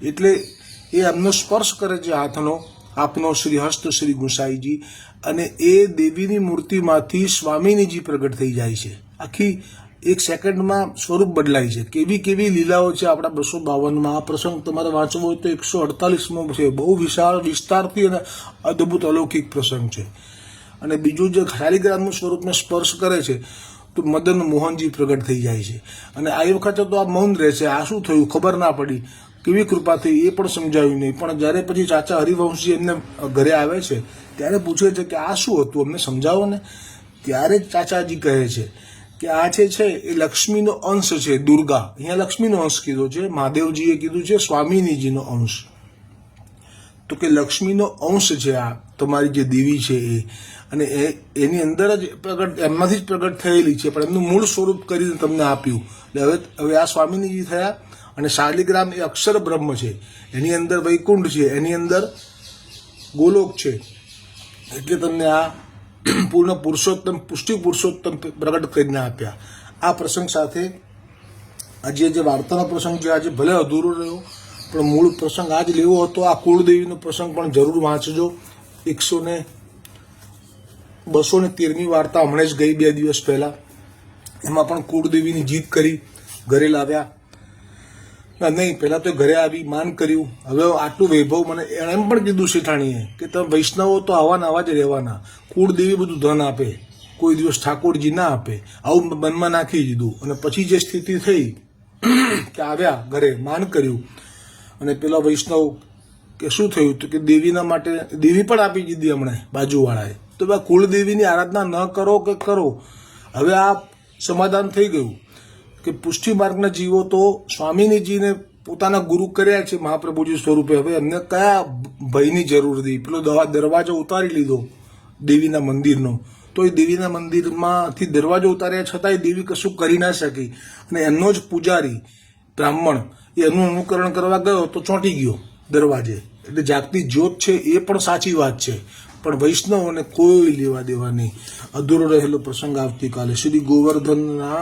એટલે એ એમનો સ્પર્શ કરે છે હાથનો, આપનો શ્રી હસ્ત શ્રી ગુસાઈજી, અને એ દેવીની મૂર્તિમાંથી સ્વામિનીજી પ્રગટ થઈ જાય છે. આખી 1 સેકન્ડમાં સ્વરૂપ બદલાય છે. કેવી કેવી લીલાઓ છે આપણા 252માં. આ પ્રસંગ તમારે વાંચવો હોય તો 148મો છે. બહુ વિશાળ વિસ્તારથી અને અદ્ભુત અલૌકિક પ્રસંગ છે. અને બીજું જે શાલિગ્રામનું સ્વરૂપને સ્પર્શ કરે છે તો મદન મોહનજી પ્રગટ થઈ જાય છે. અને આ વખતે તો આ મૌન રહે છે. આ શું થયું ખબર ના પડી, કેવી કૃપા થઈ એ પણ સમજાયું નહીં. પણ જ્યારે પછી ચાચા હરિવંશજી એમને ઘરે આવે છે ત્યારે પૂછે છે કે આ શું હતું, અમને સમજાવો ને. ત્યારે જ ચાચાજી કહે છે કે આ છે એ લક્ષ્મીનો અંશ છે, દુર્ગા. અહીંયા લક્ષ્મીનો અંશ કીધો છે, મહાદેવજીએ કીધું છે સ્વામિનીજીનો અંશ. તો કે લક્ષ્મીનો અંશ છે આ તમારી જે દેવી છે એ, અને એની અંદર જ પ્રગટ, એમનાથી જ પ્રગટ થયેલી છે, પણ એમનું મૂળ સ્વરૂપ કરીને તમને આપ્યું. એટલે હવે આ સ્વામિનીજી થયા. અને શાલિગ્રામ એ અક્ષર બ્રહ્મ છે, એની અંદર વૈકુંઠ છે, એની અંદર ગોલોક છે. એટલે તમને આ પૂર્ણ પુરુષોત્તમ, પુષ્ટિ પુરુષોત્તમ પ્રગટ કરીને આપ્યા. આ પ્રસંગ સાથે આજે જે વાર્તાનો પ્રસંગ છે આજે ભલે અધૂરો રહ્યો, પણ મૂળ પ્રસંગ આજ લેવો હતો. આ કુળદેવીનો પ્રસંગ પણ જરૂર વાંચજો. 213મી વાર્તા હમણાં જ ગઈ 2 દિવસ પહેલા. એમાં પણ કુળદેવીની જીત કરી, ઘરે લાવ્યા. નહીં, પહેલા તો ઘરે આવી માન કર્યું. હવે આટલું વૈભવ મને એમ પણ કીધું શેઠાણીએ કે તમે વૈષ્ણવો તો આવા આવા જ રહેવાના. કુળદેવી બધું ધન આપે, કોઈ દિવસ ઠાકોરજી ના આપે. આવું મનમાં નાખી દીધું. અને પછી જે સ્થિતિ થઈ કે આવ્યા ઘરે, માન કર્યું, અને પેલા વૈષ્ણવ કે શું થયું તો કે દેવીના માટે દેવી પણ આપી દીધી હમણાં બાજુવાળાએ. તો ભાઈ કુળદેવીની આરાધના ન કરો કે કરો, હવે આ સમાધાન થઈ ગયું કે પુષ્ટિ માર્ગના જીવો તો સ્વામિનીજીને પોતાના ગુરુ કર્યા છે મહાપ્રભુજી સ્વરૂપે. હવે એમને કયા ભયની જરૂર હતી. પેલો દરવાજો ઉતારી લીધો દેવીના મંદિરનો, તો એ દેવીના મંદિરમાંથી દરવાજો ઉતાર્યા છતાંય દેવી કશું કરી ના શકી. અને એમનો જ પૂજારી બ્રાહ્મણ એનું અનુકરણ કરવા ગયો તો ચોંટી ગયો દરવાજે. એટલે જાગતી જ્યોત છે એ પણ સાચી વાત છે, પણ વૈષ્ણવોને કોઈ લેવા દેવા નહીં. અધૂરો રહેલો પ્રસંગ આવતીકાલે. શ્રી ગોવર્ધનના